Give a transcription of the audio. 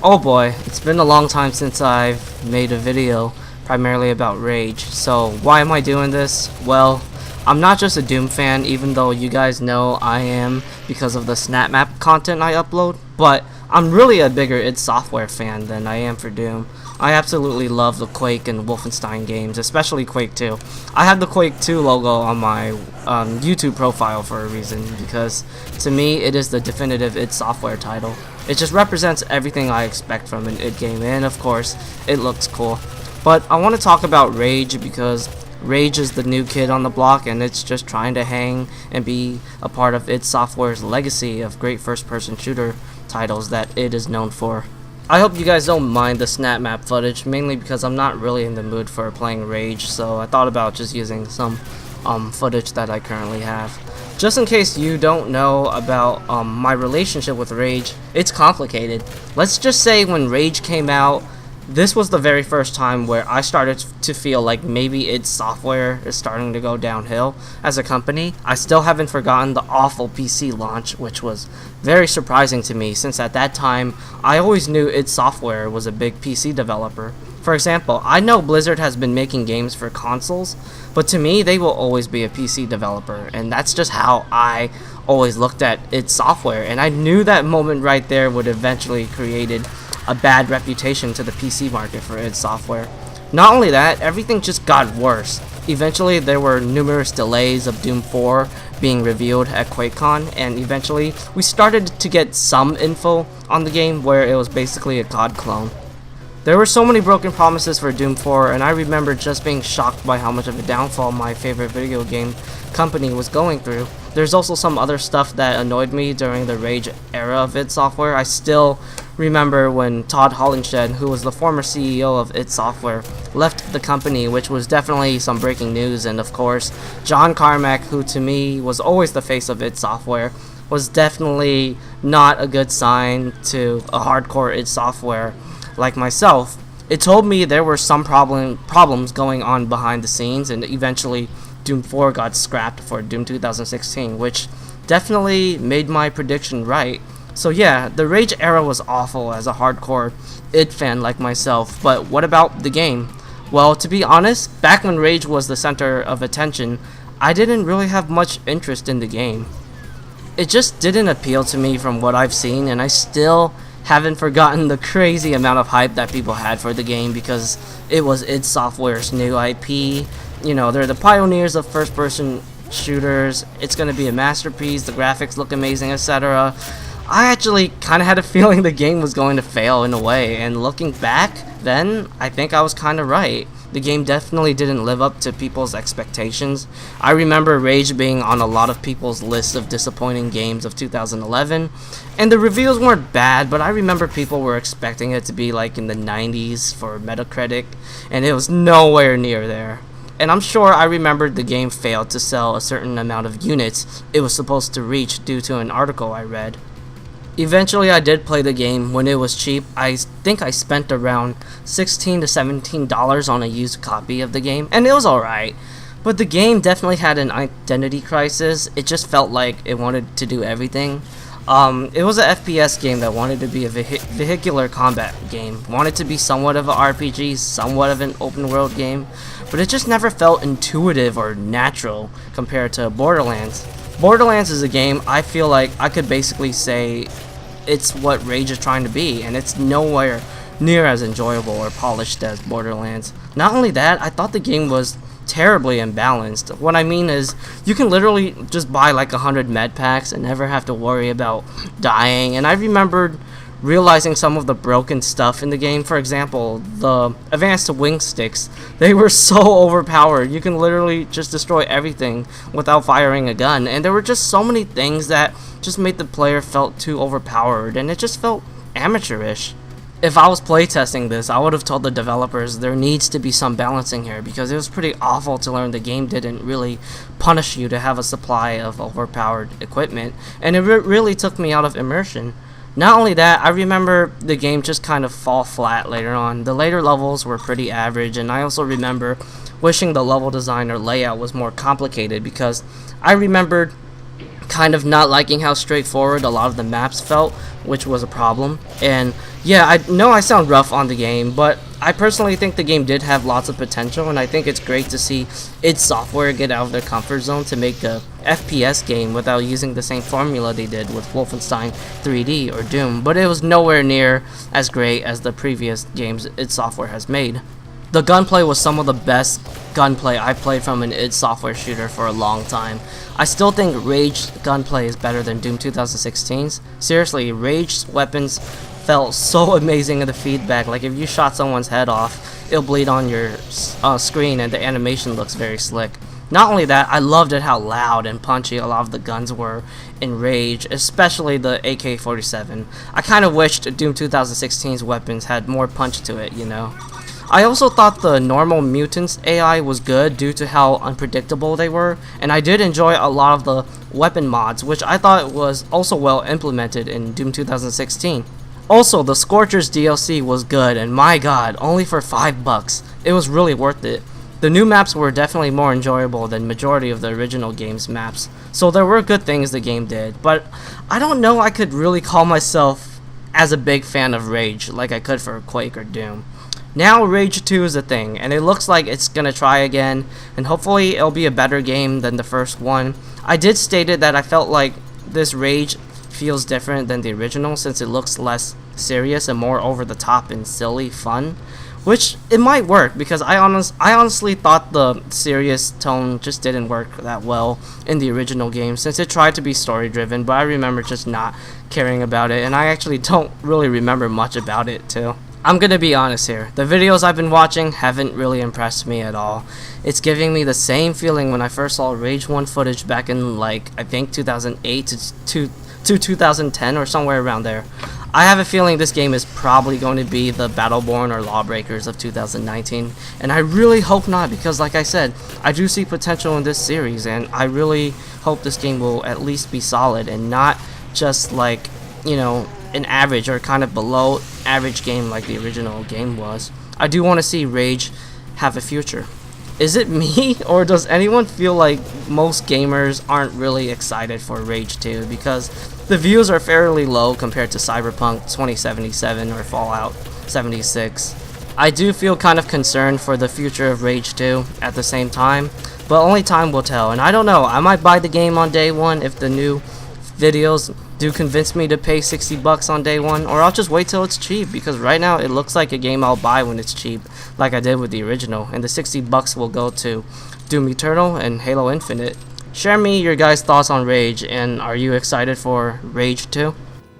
Oh boy, it's been a long time since I've made a video primarily about Rage. So why am I doing this? Well, I'm not just a Doom fan, even though you guys know I am because of the SnapMap content I upload, but I'm really a bigger id Software fan than I am for Doom. I absolutely love the Quake and Wolfenstein games, especially Quake 2. I have the Quake 2 logo on my YouTube profile for a reason, because to me it is the definitive id Software title. It just represents everything I expect from an id game, and of course, it looks cool. But I want to talk about Rage because Rage is the new kid on the block, and it's just trying to hang and be a part of id Software's legacy of great first-person shooter titles that id is known for. I hope you guys don't mind the SnapMap footage, mainly because I'm not really in the mood for playing Rage, so I thought about just using some footage that I currently have. Just in case you don't know about my relationship with Rage, it's complicated. Let's just say when Rage came out, this was the very first time where I started to feel like maybe id Software is starting to go downhill as a company. I still haven't forgotten the awful PC launch, which was very surprising to me since at that time I always knew id Software was a big PC developer. For example, I know Blizzard has been making games for consoles, but to me they will always be a PC developer, and that's just how I always looked at id Software, and I knew that moment right there would eventually created a bad reputation to the PC market for id Software. Not only that, everything just got worse. Eventually, there were numerous delays of Doom 4 being revealed at QuakeCon, and eventually, we started to get some info on the game where it was basically a COD clone. There were so many broken promises for Doom 4, and I remember just being shocked by how much of a downfall my favorite video game company was going through. There's also some other stuff that annoyed me during the Rage era of id Software. I still remember when Todd Hollenshed, who was the former CEO of id Software, left the company, which was definitely some breaking news, and of course, John Carmack, who to me was always the face of id Software, was definitely not a good sign to a hardcore id Software like myself. It told me there were some problems going on behind the scenes, and eventually Doom 4 got scrapped for Doom 2016, which definitely made my prediction right. So yeah, the Rage era was awful as a hardcore id fan like myself, but what about the game? Well, to be honest, back when Rage was the center of attention, I didn't really have much interest in the game. It just didn't appeal to me from what I've seen, and I still haven't forgotten the crazy amount of hype that people had for the game because it was id Software's new IP. You know, they're the pioneers of first-person shooters. It's going to be a masterpiece. The graphics look amazing, etc. I actually kind of had a feeling the game was going to fail in a way, and looking back, then I think I was kind of right. The game definitely didn't live up to people's expectations. I remember Rage being on a lot of people's lists of disappointing games of 2011, and the reviews weren't bad, but I remember people were expecting it to be like in the 90s for Metacritic, and it was nowhere near there. And I'm sure I remembered the game failed to sell a certain amount of units it was supposed to reach due to an article I read. Eventually I did play the game when it was cheap. I think I spent around $16 to $17 on a used copy of the game, and it was alright. But the game definitely had an identity crisis. It just felt like it wanted to do everything. It was an FPS game that wanted to be a vehicular combat game, wanted to be somewhat of an RPG, somewhat of an open world game, but it just never felt intuitive or natural compared to Borderlands. Borderlands is a game I feel like I could basically say it's what Rage is trying to be, and it's nowhere near as enjoyable or polished as Borderlands. Not only that, I thought the game was terribly imbalanced. What I mean is, you can literally just buy like 100 med packs and never have to worry about dying, and I remembered realizing some of the broken stuff in the game. For example, the advanced wing sticks, they were so overpowered. You can literally just destroy everything without firing a gun, and there were just so many things that just made the player felt too overpowered, and it just felt amateurish. If I was playtesting this, I would have told the developers there needs to be some balancing here, because it was pretty awful to learn the game didn't really punish you to have a supply of overpowered equipment, and it really took me out of immersion. Not only that, I remember the game just kind of fall flat later on. The later levels were pretty average, and I also remember wishing the level design or layout was more complicated, because I remembered kind of not liking how straightforward a lot of the maps felt, which was a problem, and Yeah, I know I sound rough on the game, but I personally think the game did have lots of potential, and I think it's great to see id Software get out of their comfort zone to make a FPS game without using the same formula they did with Wolfenstein 3D or Doom, but it was nowhere near as great as the previous games id Software has made. The gunplay was some of the best gunplay I played from an id Software shooter for a long time. I still think Rage's gunplay is better than Doom 2016's. Seriously, Rage's weapons felt so amazing in the feedback. Like if you shot someone's head off, it'll bleed on your screen and the animation looks very slick. Not only that, I loved it how loud and punchy a lot of the guns were in Rage, especially the AK-47. I kind of wished Doom 2016's weapons had more punch to it, you know. I also thought the normal mutants AI was good due to how unpredictable they were, and I did enjoy a lot of the weapon mods, which I thought was also well implemented in Doom 2016. Also, the Scorchers DLC was good, and my god, only for $5. It was really worth it. The new maps were definitely more enjoyable than majority of the original game's maps, so there were good things the game did, but I don't know I could really call myself as a big fan of Rage like I could for Quake or Doom. Now Rage 2 is a thing, and it looks like it's gonna try again, and hopefully it'll be a better game than the first one. I did stated that I felt like this Rage feels different than the original since it looks less serious and more over the top and silly fun, which it might work because I honestly thought the serious tone just didn't work that well in the original game since it tried to be story driven, but I remember just not caring about it, and I actually don't really remember much about it too. I'm gonna be honest here, the videos I've been watching haven't really impressed me at all. It's giving me the same feeling when I first saw Rage 1 footage back in like I think 2008 to 2010 or somewhere around there. I have a feeling this game is probably going to be the Battleborn or Lawbreakers of 2019, and I really hope not because like I said, I do see potential in this series, and I really hope this game will at least be solid and not just like, you know, an average or kind of below average game like the original game was. I do want to see Rage have a future. Is it me, or does anyone feel like most gamers aren't really excited for Rage 2 because the views are fairly low compared to Cyberpunk 2077 or Fallout 76? I do feel kind of concerned for the future of Rage 2 at the same time, but only time will tell, and I don't know, I might buy the game on day one if the new videos do convince me to pay $60 on day one, or I'll just wait till it's cheap because right now it looks like a game I'll buy when it's cheap like I did with the original, and the $60 will go to Doom Eternal and Halo Infinite. Share me your guys' thoughts on Rage, and are you excited for Rage 2?